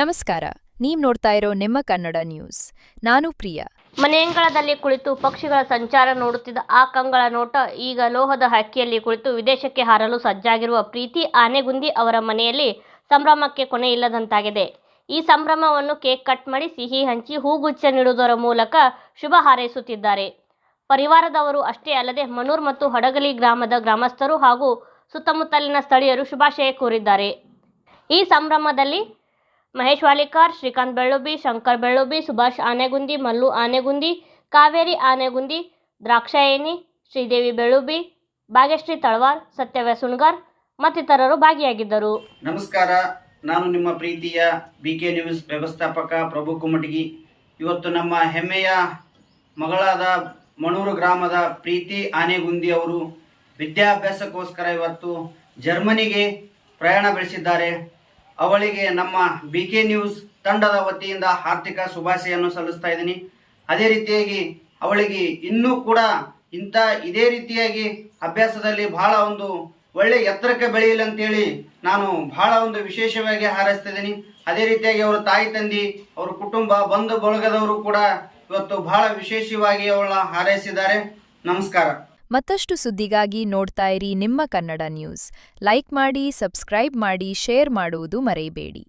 ನಮಸ್ಕಾರ, ನೀವು ನೋಡ್ತಾ ಇರೋ ನಿಮ್ಮ ಕನ್ನಡ ನ್ಯೂಸ್. ನಾನು ಪ್ರಿಯಾ. ಮನೆಯಂಗಳದಲ್ಲಿ ಕುಳಿತು ಪಕ್ಷಿಗಳ ಸಂಚಾರ ನೋಡುತ್ತಿದ್ದ ಆ ಕಂಗಳ ನೋಟ ಈಗ ಲೋಹದ ಹಕ್ಕಿಯಲ್ಲಿ ಕುಳಿತು ವಿದೇಶಕ್ಕೆ ಹಾರಲು ಸಜ್ಜಾಗಿರುವ ಪ್ರೀತಿ ಆನೆಗುಂದಿ ಅವರ ಮನೆಯಲ್ಲಿ ಸಂಭ್ರಮಕ್ಕೆ ಕೊನೆ ಇಲ್ಲದಂತಾಗಿದೆ. ಈ ಸಂಭ್ರಮವನ್ನು ಕೇಕ್ ಕಟ್ ಮಾಡಿ ಸಿಹಿ ಹಂಚಿ ಹೂಗುಚ್ಛ ನೀಡುವುದರ ಮೂಲಕ ಶುಭ ಹಾರೈಸುತ್ತಿದ್ದಾರೆ. ಪರಿವಾರದವರು ಅಷ್ಟೇ ಅಲ್ಲದೆ ಮನೂರ್ ಮತ್ತು ಹಡಗಲಿ ಗ್ರಾಮದ ಗ್ರಾಮಸ್ಥರು ಹಾಗೂ ಸುತ್ತಮುತ್ತಲಿನ ಸ್ಥಳೀಯರು ಶುಭಾಶಯ ಕೋರಿದ್ದಾರೆ. ಈ ಸಂಭ್ರಮದಲ್ಲಿ ಮಹೇಶ್ ವಾಲಿಕಾರ್, ಶ್ರೀಕಾಂತ್ ಬೆಳ್ಳುಬ್ಬಿ, ಶಂಕರ್ ಬೆಳ್ಳುಬ್ಬಿ, ಸುಭಾಷ್ ಆನೆಗುಂದಿ, ಮಲ್ಲು ಆನೆಗುಂದಿ, ಕಾವೇರಿ ಆನೆಗುಂದಿ, ದ್ರಾಕ್ಷಾಯಣಿ, ಶ್ರೀದೇವಿ ಬೆಳ್ಳುಬ್ಬಿ, ಭಾಗ್ಯಶ್ರೀ ತಳವಾರ್, ಸತ್ಯವ್ಯ ಸುಣ್ಗಾರ್ ಮತ್ತಿತರರು ಭಾಗಿಯಾಗಿದ್ದರು. ನಮಸ್ಕಾರ, ನಾನು ನಿಮ್ಮ ಪ್ರೀತಿಯ ಬಿಕೆ ನ್ಯೂಸ್ ವ್ಯವಸ್ಥಾಪಕ ಪ್ರಭು ಕುಮಟಗಿ. ಇವತ್ತು ನಮ್ಮ ಹೆಮ್ಮೆಯ ಮಗಳಾದ ಮಣೂರು ಗ್ರಾಮದ ಪ್ರೀತಿ ಆನೆಗುಂದಿ ಅವರು ವಿದ್ಯಾಭ್ಯಾಸಕ್ಕೋಸ್ಕರ ಇವತ್ತು ಜರ್ಮನಿಗೆ ಪ್ರಯಾಣ ಬೆಳೆಸಿದ್ದಾರೆ. ಅವಳಿಗೆ ನಮ್ಮ ಬಿಕೆ ನ್ಯೂಸ್ ತಂಡದ ವತಿಯಿಂದ ಆರ್ಥಿಕ ಶುಭಾಶಯನ್ನು ಸಲ್ಲಿಸ್ತಾ ಇದ್ದೀನಿ. ಅದೇ ರೀತಿಯಾಗಿ ಅವಳಿಗೆ ಇನ್ನೂ ಕೂಡ ಇದೇ ರೀತಿಯಾಗಿ ಅಭ್ಯಾಸದಲ್ಲಿ ಬಹಳ ಒಂದು ಒಳ್ಳೆ ಎತ್ತರಕ್ಕೆ ಬೆಳೆಯಲಿ ಅಂತೇಳಿ ನಾನು ಬಹಳ ಒಂದು ವಿಶೇಷವಾಗಿ ಹಾರೈಸ್ತಾ ಇದ್ದೀನಿ. ಅದೇ ರೀತಿಯಾಗಿ ಅವರ ತಾಯಿ ತಂದೆ, ಅವರ ಕುಟುಂಬ, ಬಂಧು ಬಳಗದವರು ಕೂಡ ಇವತ್ತು ಬಹಳ ವಿಶೇಷವಾಗಿ ಅವಳ ಹಾರೈಸಿದ್ದಾರೆ. ನಮಸ್ಕಾರ. ಮತ್ತಷ್ಟು ಸುದ್ದಿಗಾಗಿ ನೋಡ್ತಾ ಇರಿ ನಿಮ್ಮ ಕನ್ನಡ ನ್ಯೂಸ್. ಲೈಕ್ ಮಾಡಿ, ಸಬ್ಸ್ಕ್ರೈಬ್ ಮಾಡಿ, ಶೇರ್ ಮಾಡುವುದು ಮರೆಯಬೇಡಿ.